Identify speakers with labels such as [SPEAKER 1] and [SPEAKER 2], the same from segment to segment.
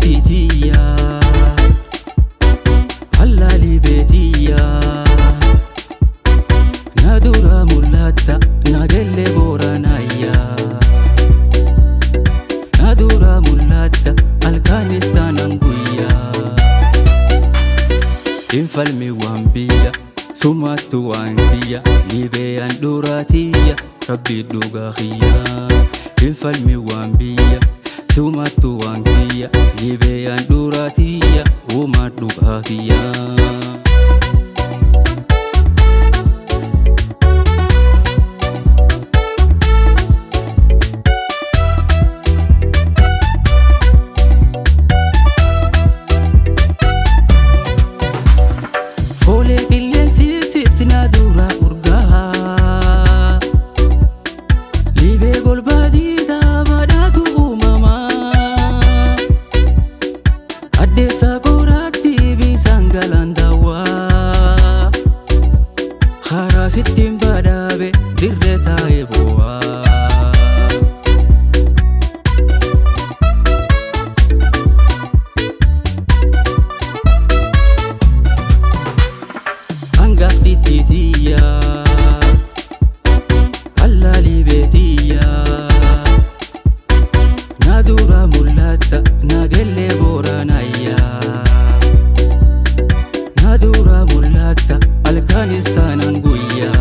[SPEAKER 1] تيتيا هلالي بيتيا نادورا ملاتا ناقل بورانايا نادورا ملاتا الكانستان انقويا انفلمي وانبيا سمات وانبيا ليبيان دوراتيا ربي دوغاخيا انفلمي وانبيا سمات وانبيا ليبيان دوراتيا وما دوغاخيا Sittin badabe dirre tae boa Angafti titiya Hallali betiya Nadura mulata nagelle boranaya Nadura mulata Alkanistan anguya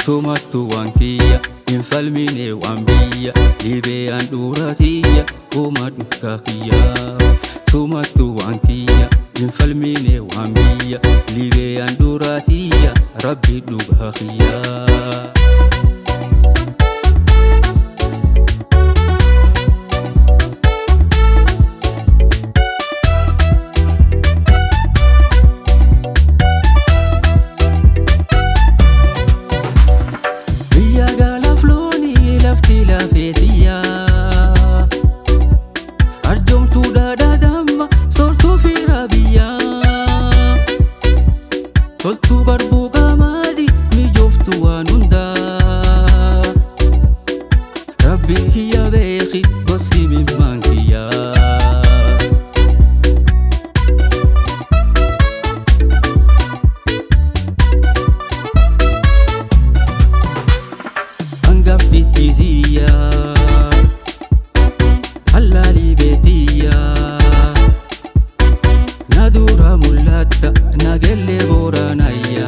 [SPEAKER 1] Sumatu wankiya infalmine wambiya Libe anduratiya umadu kakiya Sumatu wankiya infalmine wambiya Libe anduratiya rabbi dugakiya Toltu garbu gamadi mi joftu anunda Rabbi hiya beekhi gosi min mankiya Angafti titiya Hallali betiya Nadura mulata nagelle boranaya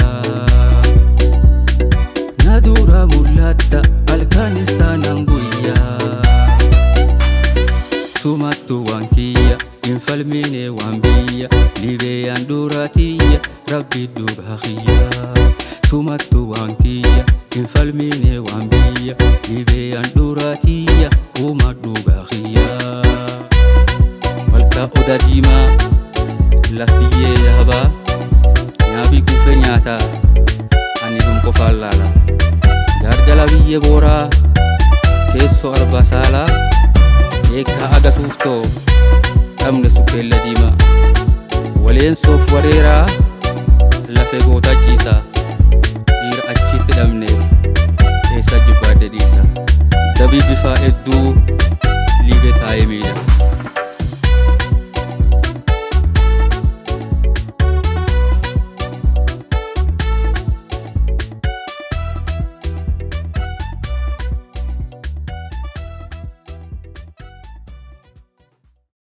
[SPEAKER 1] Nadura mulata alkanistan anguya Sumatu wankiya infalmine wambiya Libe anduratiya rabbi dugakiya Sumatu wankiya infalmine wambiya Libe anduratiya uma dugakiya Walka udadima Laftiye yahaba Nyabi kufe nyata Ani dumko fallala Gargala biyye bora Tesso arba sala Eka aga sufto Tamne supella dima Walen sof warera